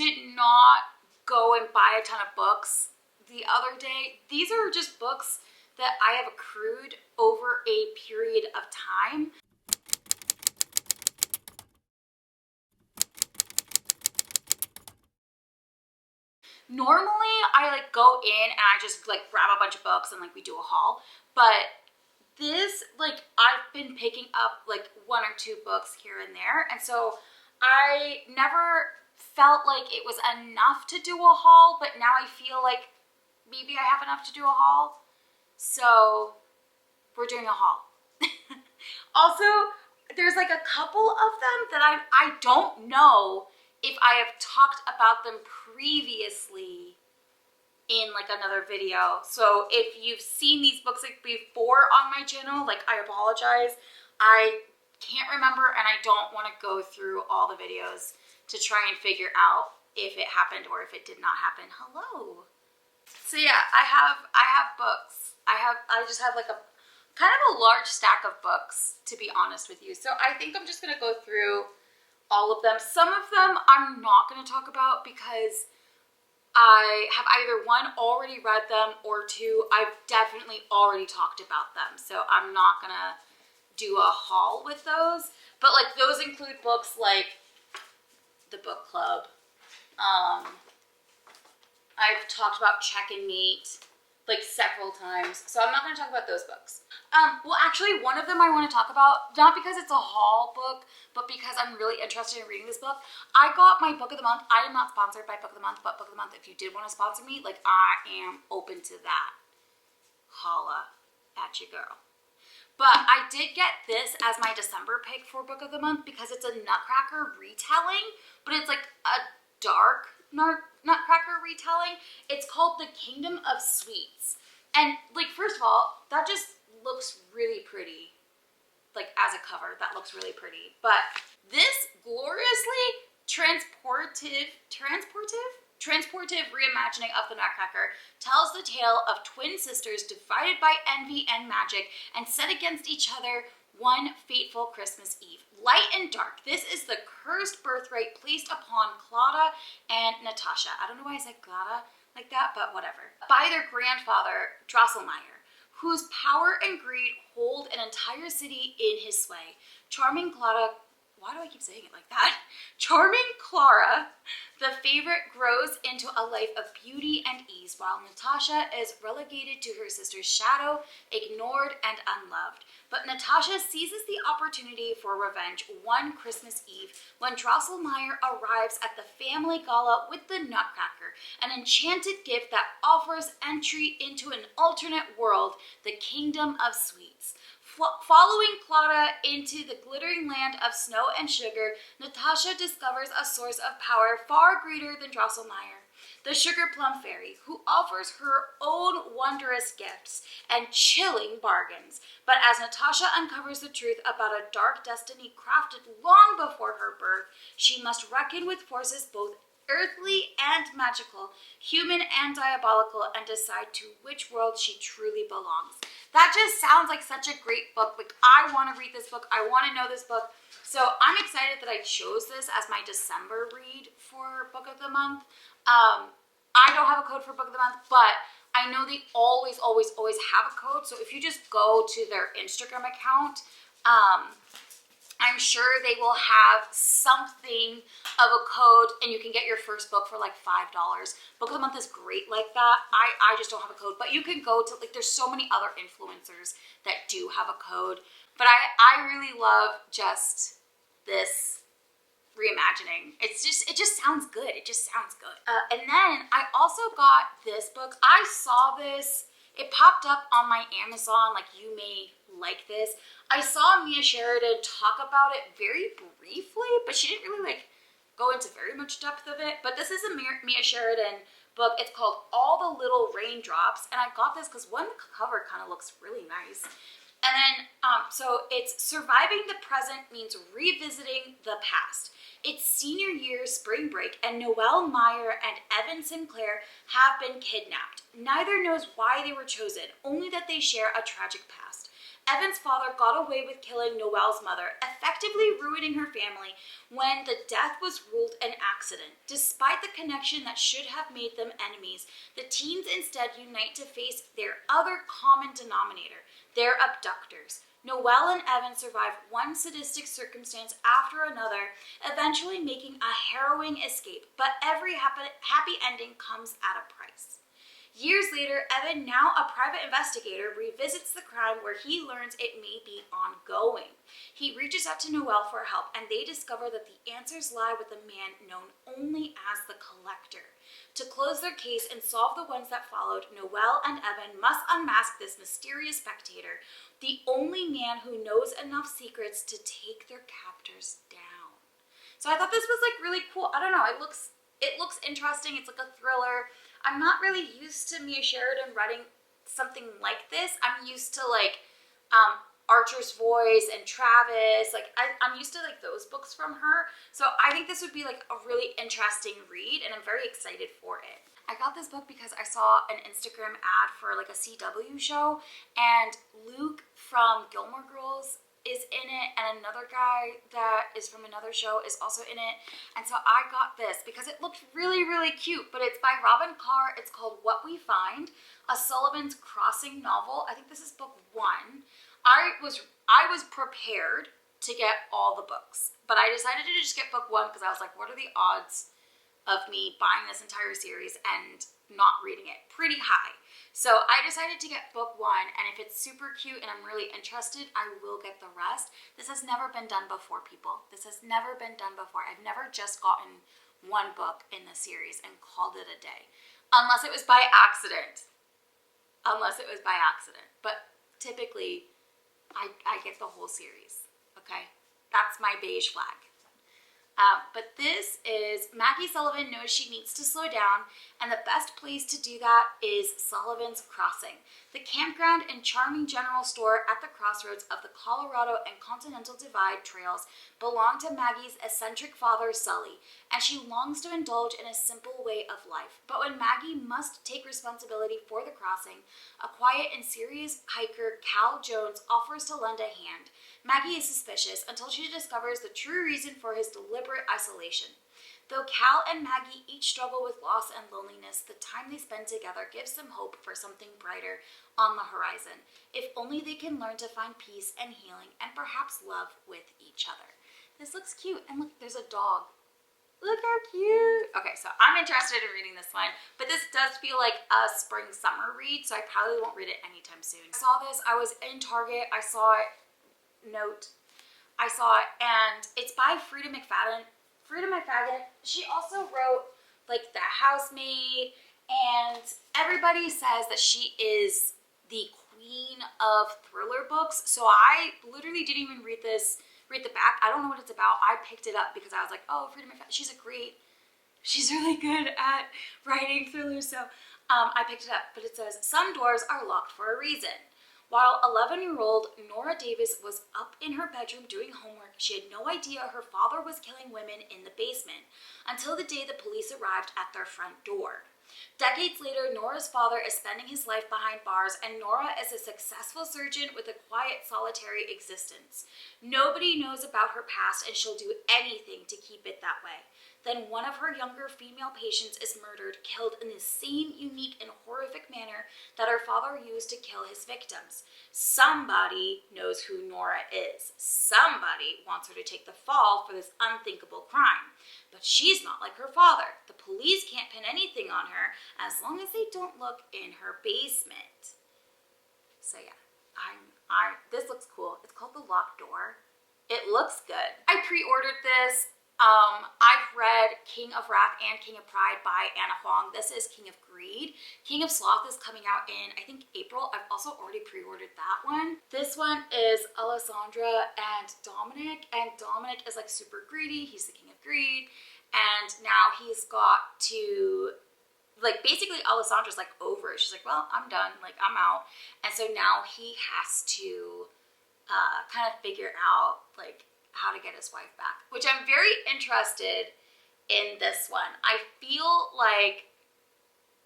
did not go and buy a ton of books the other day. These are just books that I have accrued over a period of time. Normally I like go in and I just like grab a bunch of books and like we do a haul, but this, like, I've been picking up like 1 or 2 books here and there, and so I never felt like it was enough to do a haul, but now I feel like maybe I have enough to do a haul, so we're doing a haul. Also, there's like a couple of them that I don't know if I have talked about them previously in like another video. So if you've seen these books like before on my channel, like I apologize. I can't remember and I don't want to go through all the videos to try and figure out if it happened or if it did not happen. Hello. So yeah, I have books. I just have like a kind of a large stack of books, to be honest with you. So I think I'm just gonna go through all of them. Some of them I'm not gonna talk about because I have either 1, already read them, or 2, I've definitely already talked about them. So I'm not gonna do a haul with those. But like those include books like The Book Club. I've talked about Check and Mate like several times. So I'm not gonna talk about those books. Well, actually one of them I want to talk about, not because it's a haul book, but because I'm really interested in reading this book. I got my book of the month. I am not sponsored by Book of the Month, but Book of the Month, if you did want to sponsor me, like I am open to that. Holla at your girl. But I did get this as my December pick for Book of the Month because it's a Nutcracker retelling, but it's like a dark Nutcracker retelling. It's called The Kingdom of Sweets. And like, first of all, that just looks really pretty. Like as a cover, that looks really pretty. But this gloriously transportive reimagining of the Nutcracker tells the tale of twin sisters divided by envy and magic and set against each other one fateful Christmas Eve. Light and dark, this is the cursed birthright placed upon Claudia and Natasha. I don't know why I said Claudia like that, but whatever. By their grandfather, Drosselmeyer, whose power and greed hold an entire city in his sway. Charming Clara, why do I keep saying it like that? Charming Clara, the favorite, grows into a life of beauty and ease, while Natasha is relegated to her sister's shadow, ignored and unloved. But Natasha seizes the opportunity for revenge one Christmas Eve when Drosselmeyer arrives at the family gala with the Nutcracker, an enchanted gift that offers entry into an alternate world, the Kingdom of Sweets. Following Claudia into the glittering land of snow and sugar, Natasha discovers a source of power far greater than Drosselmeyer, the Sugar Plum Fairy, who offers her own wondrous gifts and chilling bargains. But as Natasha uncovers the truth about a dark destiny crafted long before her birth, she must reckon with forces both earthly and magical, human and diabolical, and decide to which world she truly belongs. That just sounds like such a great book. Like, I want to read this book. I want to know this book. So I'm excited that I chose this as my December read for Book of the Month. I don't have a code for Book of the Month, but I know they always have a code. So if you just go to their Instagram account, I'm sure they will have something of a code and you can get your first book for like $5. Book of the Month is great like that. I just don't have a code, but you can go to, like, there's so many other influencers that do have a code. But I really love just this reimagining. It just sounds good. It just sounds good. And then I also got this book. I saw this. It popped up on my Amazon, like, you may like this. I saw Mia Sheridan talk about it very briefly, but she didn't really like go into very much depth of it. But this is a Mia Sheridan book. It's called All the Little Raindrops, and I got this because one, the cover kind of looks really nice. And then, so it's surviving the present means revisiting the past. It's senior year spring break, and Noelle Meyer and Evan Sinclair have been kidnapped. Neither knows why they were chosen, only that they share a tragic past. Evan's father got away with killing Noelle's mother, effectively ruining her family when the death was ruled an accident. Despite the connection that should have made them enemies, the teens instead unite to face their other common denominator, their abductors. Noelle and Evan survive one sadistic circumstance after another, eventually making a harrowing escape, but every happy ending comes at a price. Years later, Evan, now a private investigator, revisits the crime where he learns it may be ongoing. He reaches out to Noelle for help, and they discover that the answers lie with a man known only as the Collector. To close their case and solve the ones that followed, Noelle and Evan must unmask this mysterious spectator, the only man who knows enough secrets to take their captors down. So I thought this was like really cool. I don't know, it looks interesting. It's like a thriller. I'm not really used to Mia Sheridan writing something like this. I'm used to like Archer's Voice and Travis. Like I'm used to like those books from her. So I think this would be like a really interesting read, and I'm very excited for it. I got this book because I saw an Instagram ad for like a CW show, and Luke from Gilmore Girls is in it, and another guy that is from another show is also in it. And so I got this because it looked really, really cute, but it's by Robin Carr. It's called What We Find, a Sullivans Crossing novel. I think this is book 1. I was prepared to get all the books, but I decided to just get book 1 because I was like, what are the odds of me buying this entire series and not reading it? Pretty high. So I decided to get book 1, and if it's super cute and I'm really interested, I will get the rest. This has never been done before, people. This has never been done before. I've never just gotten one book in the series and called it a day. Unless it was by accident. But typically, I get the whole series, okay? That's my beige flag. But this is Maggie Sullivan knows she needs to slow down, and the best place to do that is Sullivans Crossing, the campground and charming general store at the crossroads of the Colorado and Continental Divide trails belong to Maggie's eccentric father, Sully, and she longs to indulge in a simple way of life. But when Maggie must take responsibility for the crossing, a quiet and serious hiker, Cal Jones, offers to lend a hand. Maggie is suspicious until she discovers the true reason for his deliberate isolation. Though Cal and Maggie each struggle with loss and loneliness, the time they spend together gives them hope for something brighter on the horizon, if only they can learn to find peace and healing and perhaps love with each other. This looks cute, and look, there's a dog. Look how cute. Okay, so I'm interested in reading this one, but this does feel like a spring summer read, so I probably won't read it anytime soon. I saw this, I was in Target, I saw it, and it's by Frida McFadden. She also wrote like The Housemaid, and everybody says that she is the queen of thriller books. So I literally didn't even read the back. I don't know what it's about. I picked it up because I was like, oh, Frida McFadden, she's really good at writing thrillers. So I picked it up, but it says, some doors are locked for a reason. While 11-year-old Nora Davis was up in her bedroom doing homework, she had no idea her father was killing women in the basement until the day the police arrived at their front door. Decades later, Nora's father is spending his life behind bars, and Nora is a successful surgeon with a quiet, solitary existence. Nobody knows about her past, and she'll do anything to keep it that way. Then one of her younger female patients is murdered, killed in the same unique and horrific manner that her father used to kill his victims. Somebody knows who Nora is. Somebody wants her to take the fall for this unthinkable crime. But she's not like her father. The police can't pin anything on her as long as they don't look in her basement. So yeah, this looks cool. It's called The Locked Door. It looks good. I pre-ordered this. I've read King of Wrath and King of Pride by Anna Huang. This is King of Greed. King of Sloth is coming out in, I think, April. I've also already pre-ordered that one. This one is Alessandra and Dominic is like super greedy. He's the King of Greed, and now he's got to, like, basically Alessandra's like over it. She's like, well, I'm done, like, I'm out. And so now he has to kind of figure out, like, how to get his wife back, which I'm very interested in this one. I feel like,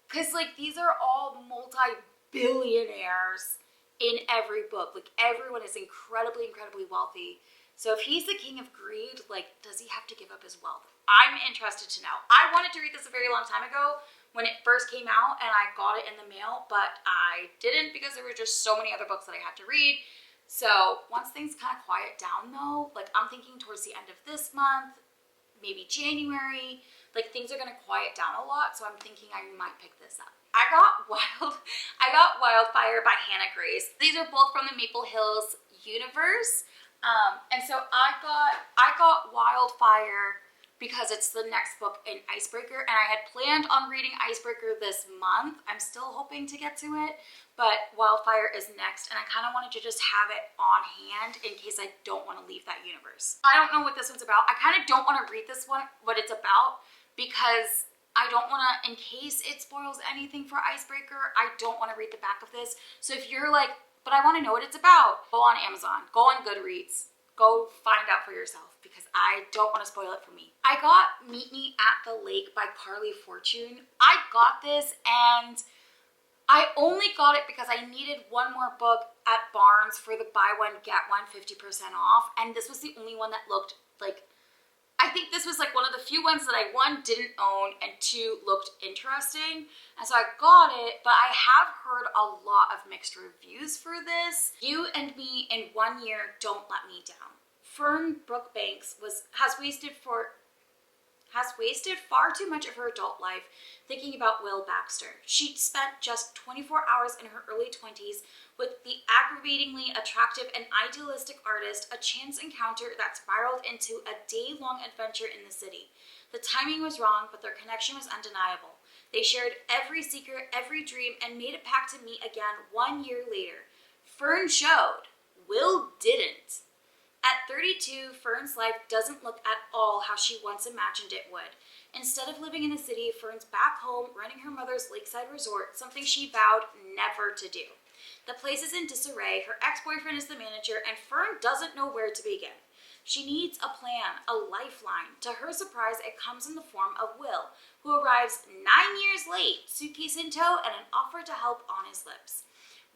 because like these are all multi-billionaires in every book. Like, everyone is incredibly, incredibly wealthy. So if he's the king of greed, like, does he have to give up his wealth? I'm interested to know. I wanted to read this a very long time ago when it first came out, and I got it in the mail, but I didn't because there were just so many other books that I had to read. So once things kind of quiet down though, like, I'm thinking towards the end of this month, maybe January, like, things are gonna quiet down a lot, so I'm thinking I might pick this up. I got Wildfire by Hannah Grace. These are both from the Maple Hills universe. And so I got Wildfire because it's the next book in Icebreaker, and I had planned on reading Icebreaker this month. I'm still hoping to get to it, but Wildfire is next, and I kind of wanted to just have it on hand in case I don't want to leave that universe. I don't know what this one's about. I kind of don't want to read this one, what it's about, because I don't want to, in case it spoils anything for Icebreaker, I don't want to read the back of this. So if you're like, but I want to know what it's about, go on Amazon, go on Goodreads, go find out for yourself, because I don't want to spoil it for me. I got Meet Me at the Lake by Carly Fortune. I got this, and I only got it because I needed one more book at Barnes for the buy one, get one 50% off, and this was the only one that looked like, I think this was like one of the few ones that I, one, didn't own, and two, looked interesting. And so I got it, but I have heard a lot of mixed reviews for this. You and Me in 1 Year Don't Let Me Down. Fern Brookbanks has wasted far too much of her adult life thinking about Will Baxter. She'd spent just 24 hours in her early 20s with the aggravatingly attractive and idealistic artist, a chance encounter that spiraled into a day-long adventure in the city. The timing was wrong, but their connection was undeniable. They shared every secret, every dream, and made a pact to meet again 1 year later. Fern showed. Will didn't. At 32, Fern's life doesn't look at all how she once imagined it would. Instead of living in the city, Fern's back home, running her mother's lakeside resort, something she vowed never to do. The place is in disarray, her ex-boyfriend is the manager, and Fern doesn't know where to begin. She needs a plan, a lifeline. To her surprise, it comes in the form of Will, who arrives 9 years late, suitcase in tow, and an offer to help on his lips.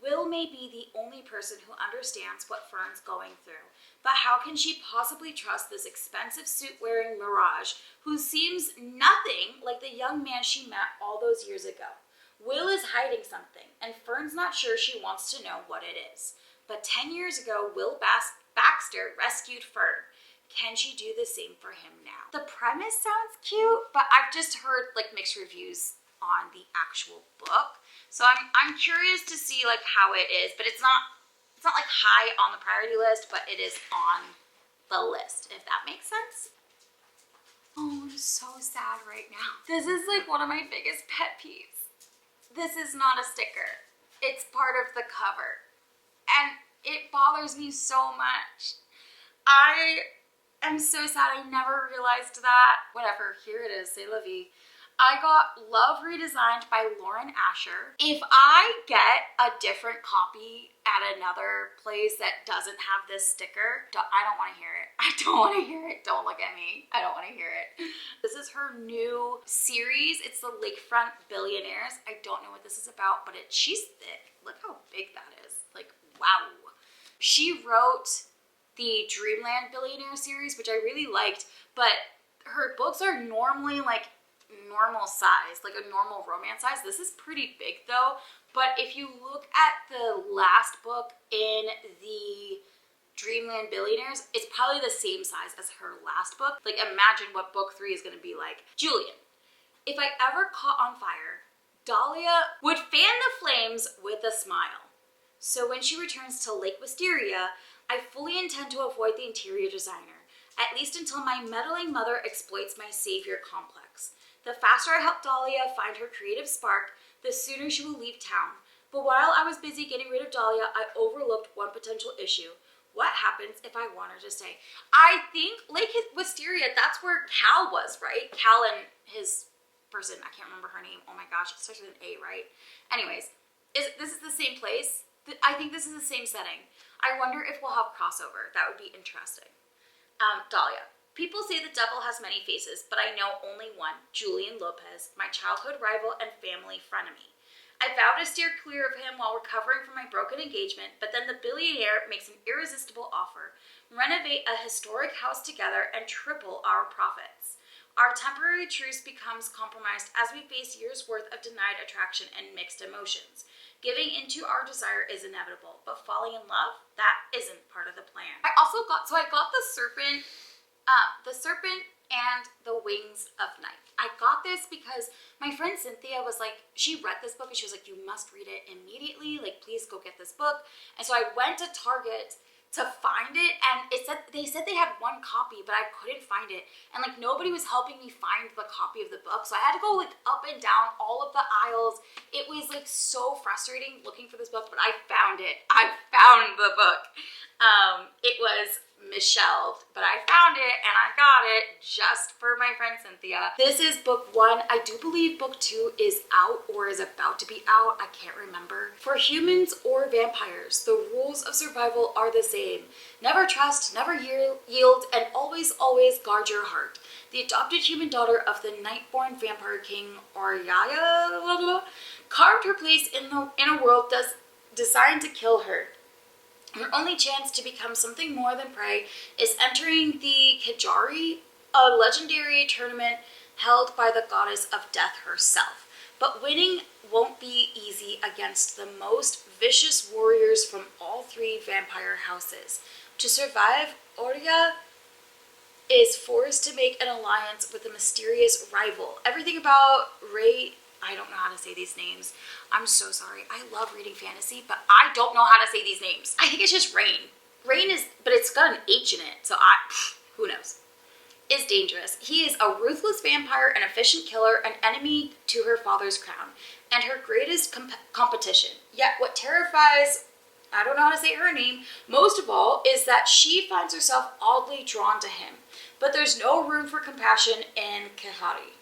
Will may be the only person who understands what Fern's going through, but how can she possibly trust this expensive suit-wearing mirage who seems nothing like the young man she met all those years ago? Will is hiding something, and Fern's not sure she wants to know what it is. But 10 years ago, Will Baxter rescued Fern. Can she do the same for him now? The premise sounds cute, but I've just heard like mixed reviews on the actual book. So I'm curious to see like how it is, but it's not like high on the priority list, but it is on the list, if that makes sense. Oh, I'm so sad right now. This is like one of my biggest pet peeves. This is not a sticker. It's part of the cover. And it bothers me so much. I am so sad. I never realized that. Whatever, here it is, c'est la vie. I got Love Redesigned by Lauren Asher. If I get a different copy at another place that doesn't have this sticker, I don't want to hear it. I don't want to hear it. Don't look at me. I don't want to hear it. This is her new series. It's the Lakefront Billionaires. I don't know what this is about, but she's thick. Look how big that is. Like, wow. She wrote the Dreamland Billionaire series, which I really liked, but her books are normally like normal size, like a normal romance size. This is pretty big though, but if you look at the last book in the Dreamland Billionaires, it's probably the same size as her last book. Like, imagine what book 3 is going to be like. Julian. If I ever caught on fire, Dahlia would fan the flames with a smile. So when she returns to Lake Wisteria, I fully intend to avoid the interior designer, at least until my meddling mother exploits my savior complex. The faster I help Dahlia find her creative spark, the sooner she will leave town. But while I was busy getting rid of Dahlia, I overlooked one potential issue. What happens if I want her to stay? I think Lake Wisteria, that's where Cal was, right? Cal and his person, I can't remember her name. Oh my gosh, it starts with an A, right? Anyways, this is the same place. I think this is the same setting. I wonder if we'll have crossover. That would be interesting. Dahlia. People say the devil has many faces, but I know only one, Julian Lopez, my childhood rival and family frenemy. I vow to steer clear of him while recovering from my broken engagement, but then the billionaire makes an irresistible offer. Renovate a historic house together and triple our profits. Our temporary truce becomes compromised as we face years' worth of denied attraction and mixed emotions. Giving into our desire is inevitable, but falling in love, that isn't part of the plan. I got the Serpent and the Wings of Night. I got this because my friend Cynthia was like, she read this book and she was like, you must read it immediately. Like, please go get this book. And so I went to Target to find it, and they said they had one copy, but I couldn't find it, and like nobody was helping me find the copy of the book, so I had to go like up and down all of the aisles. It was like so frustrating looking for this book, but I found it. I found the book. It was misshelved, but I found it and I got it just for my friend Cynthia. This is book 1. I do believe book 2 is out or is about to be out. I can't remember. For humans or vampires, the rules of survival are the same. Never trust, never yield, and always, always guard your heart. The adopted human daughter of the night-born vampire king Oryaya carved her place in a world designed to kill her. Her only chance to become something more than prey is entering the Kajari, a legendary tournament held by the goddess of death herself. But winning won't be easy against the most vicious warriors from all 3 vampire houses. To survive, Orya is forced to make an alliance with a mysterious rival. Everything about I don't know how to say these names. I'm so sorry. I love reading fantasy, but I don't know how to say these names. I think it's just Rain. Rain is, but it's got an H in it, so who knows? Is dangerous. He is a ruthless vampire, an efficient killer, an enemy to her father's crown, and her greatest competition. Yet what terrifies, I don't know how to say her name, most of all, is that she finds herself oddly drawn to him. But there's no room for compassion in Kajari.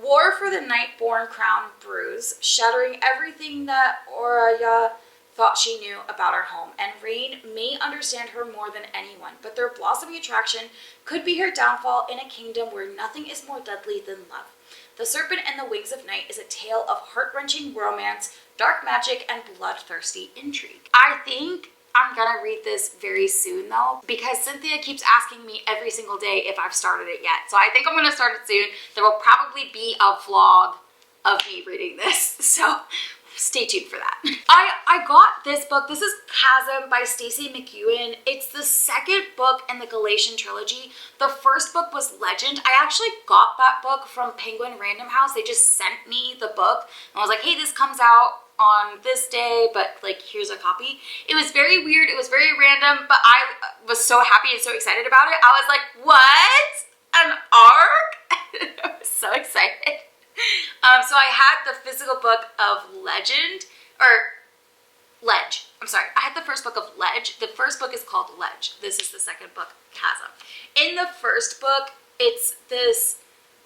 War for the Nightborn crown brews, shattering everything that Oraya thought she knew about her home, and Rain may understand her more than anyone, but their blossoming attraction could be her downfall in a kingdom where nothing is more deadly than love. The Serpent and the Wings of Night is a tale of heart-wrenching romance, dark magic, and bloodthirsty intrigue. I think I'm gonna read this very soon though, because Cynthia keeps asking me every single day if I've started it yet. So I think I'm gonna start it soon. There will probably be a vlog of me reading this, so stay tuned for that. I got this book. This is Chasm by Stacey McEwen. It's the second book in the Galatian trilogy. The first book was Legend. I actually got that book from Penguin Random House. They just sent me the book and I was like, hey, this comes out on this day, but like here's a copy. It was very weird, it was very random, but I was so happy and so excited about it. I was like, what? An arc? I was so excited. So I had the physical book of Legend, or Ledge. I'm sorry, I had the first book of Ledge. The first book is called Ledge. This is the second book, Chasm. In the first book, it's this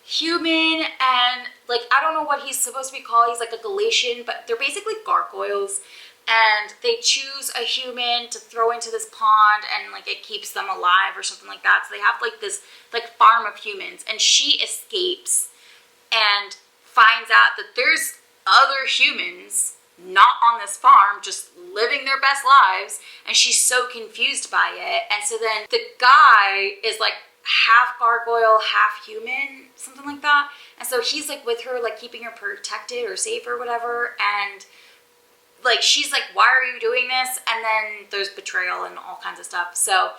human and like, I don't know what he's supposed to be called. He's like a Galatian, but they're basically gargoyles. And they choose a human to throw into this pond and like it keeps them alive or something like that. So they have like this like farm of humans, and she escapes and finds out that there's other humans not on this farm just living their best lives, and she's so confused by it. And so then the guy is like half gargoyle, half human, something like that. And so he's like with her, like keeping her protected or safe or whatever. And like she's like, why are you doing this? And then there's betrayal and all kinds of stuff. So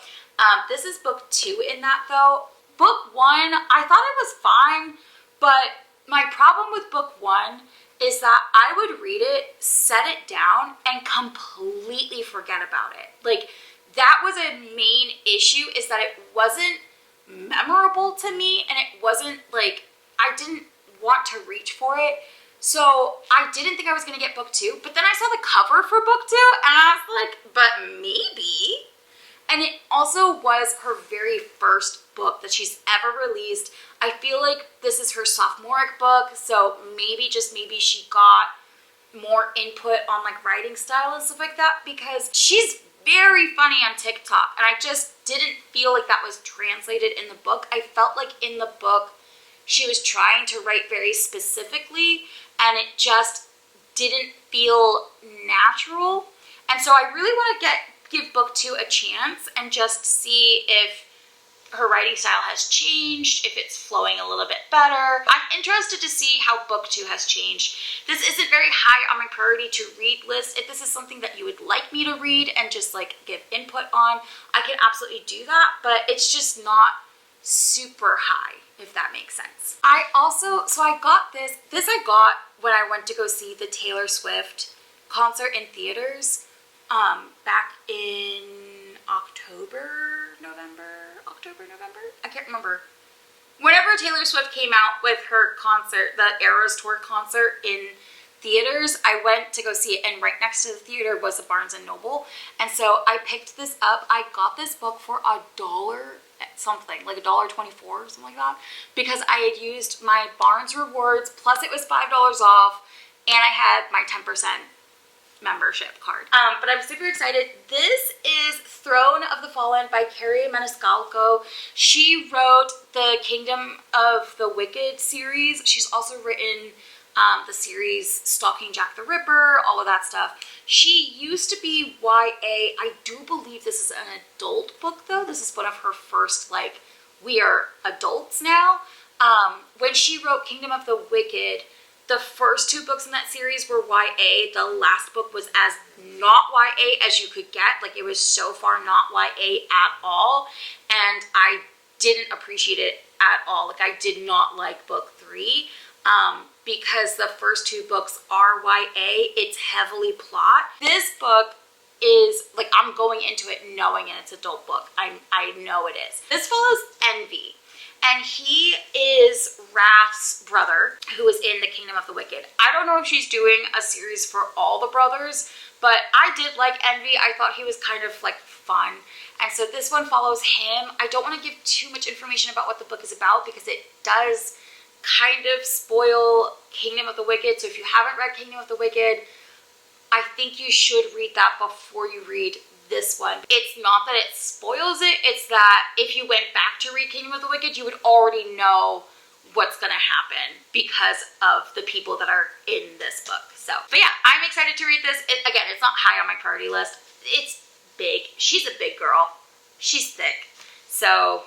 this is book 2 in that though. Book 1, I thought it was fine, but my problem with book 1 is that I would read it, set it down, and completely forget about it. Like, that was a main issue, is that it wasn't memorable to me, and it wasn't like, I didn't want to reach for it. So I didn't think I was gonna get book 2, but then I saw the cover for book 2, and I was like, but maybe. And it also was her very first book that she's ever released. I feel like this is her sophomoric book, so maybe, just maybe, she got more input on like writing style and stuff like that, because she's very funny on TikTok, and I just didn't feel like that was translated in the book. I felt like in the book she was trying to write very specifically, and it just didn't feel natural. And so I really want to give book 2 a chance and just see if her writing style has changed, if it's flowing a little bit better. I'm interested to see how book 2 has changed. This isn't very high on my priority to read list. If this is something that you would like me to read and just like give input on, I can absolutely do that, but it's just not super high, if that makes sense. I got this I got when I went to go see the Taylor Swift concert in theaters back in October, November? I can't remember. Whenever Taylor Swift came out with her concert, the Eras Tour concert in theaters, I went to go see it, and right next to the theater was a Barnes & Noble, and so I picked this up. I got this book for $1 something, like $1.24 or something like that, because I had used my Barnes rewards, plus it was $5 off, and I had my 10% membership card. But I'm super excited. This is Throne of the Fallen by Carrie Maniscalco. She wrote the Kingdom of the Wicked series. She's also written the series Stalking Jack the Ripper, all of that stuff. She used to be YA. I do believe this is an adult book though. This is one of her first, like, we are adults now. When she wrote Kingdom of the Wicked, the first 2 books in that series were YA. The last book was as not YA as you could get. Like, it was so far not YA at all. And I didn't appreciate it at all. Like, I did not like book 3 because the first 2 books are YA. It's heavily plot. This book is, like, I'm going into it knowing it's an adult book. I know it is. This follows Envy. And he is Wrath's brother, who is in the Kingdom of the Wicked. I don't know if she's doing a series for all the brothers, but I did like Envy. I thought he was kind of like fun. And so this one follows him. I don't want to give too much information about what the book is about because it does kind of spoil Kingdom of the Wicked. So if you haven't read Kingdom of the Wicked, I think you should read that before you read this one. It's not that it spoils it, it's that if you went back to read Kingdom of the Wicked, you would already know what's gonna happen because of the people that are in this book. So, but yeah, I'm excited to read this. Again, it's not high on my priority list. It's big. She's a big girl. She's thick. So,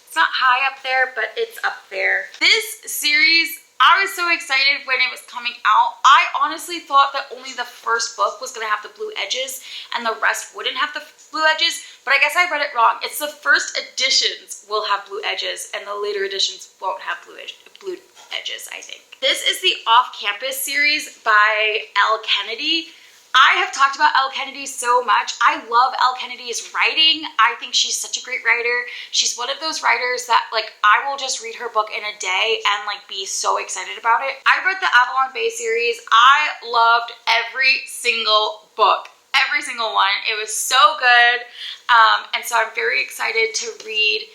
it's not high up there, but it's up there. This series, I was so excited when it was coming out. I honestly thought that only the first book was going to have the blue edges and the rest wouldn't have the blue edges, but I guess I read it wrong. It's the first editions will have blue edges and the later editions won't have blue edges, I think. This is the Off-Campus series by Elle Kennedy. I have talked about Elle Kennedy so much. I love Elle Kennedy's writing. I think she's such a great writer. She's one of those writers that, like, I will just read her book in a day and, like, be so excited about it. I read the Avalon Bay series. I loved every single book. Every single one. It was so good. And so I'm very excited to read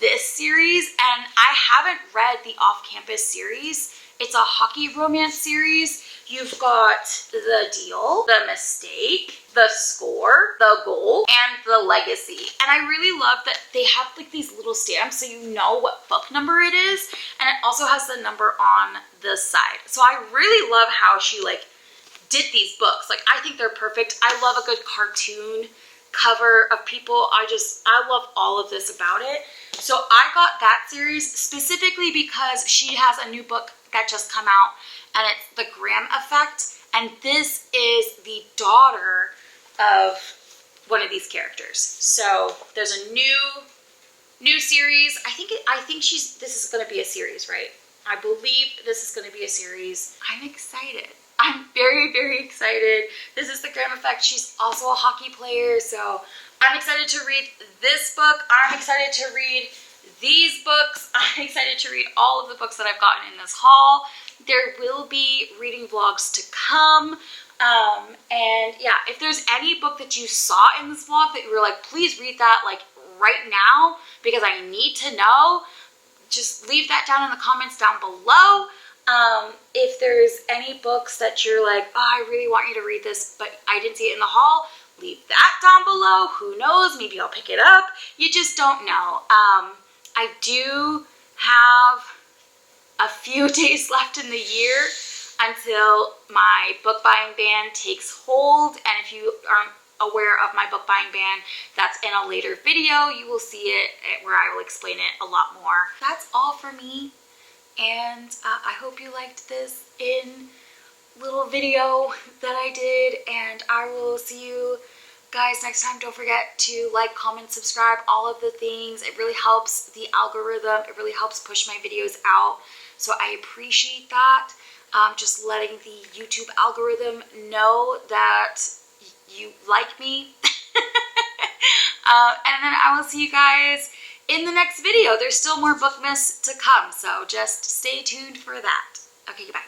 this series. And I haven't read the Off-Campus series. It's a hockey romance series. You've got The Deal, The Mistake, The Score, The Goal, and The Legacy. And I really love that they have like these little stamps so you know what book number it is. And it also has the number on the side. So I really love how she like did these books. Like, I think they're perfect. I love a good cartoon cover of people. I love all of this about it. So I got that series specifically because she has a new book that just come out, and it's The Graham Effect, and this is the daughter of one of these characters. So there's a new series. I think this is going to be a series, right? I believe this is going to be a series. I'm excited. I'm very, very excited. This is The Graham Effect. She's also a hockey player, so I'm excited to read this book. I'm excited to read these books. I'm excited to read all of the books that I've gotten in this haul. There will be reading vlogs to come. And yeah, if there's any book that you saw in this vlog that you were like, please read that like right now because I need to know, just leave that down in the comments down below. If there's any books that you're like, oh, I really want you to read this, but I didn't see it in the haul, leave that down below. Who knows? Maybe I'll pick it up. You just don't know. I do have few days left in the year until my book buying ban takes hold. And if you aren't aware of my book buying ban, that's in a later video. You will see it where I will explain it a lot more. That's all for me, and I hope you liked this little video that I did, and I will see you guys next time. Don't forget to like, comment, subscribe, all of the things. It really helps the algorithm. It really helps push my videos out, so I appreciate that. Just letting the YouTube algorithm know that you like me. And then I will see you guys in the next video. There's still more Bookmas to come, so just stay tuned for that. Okay, goodbye.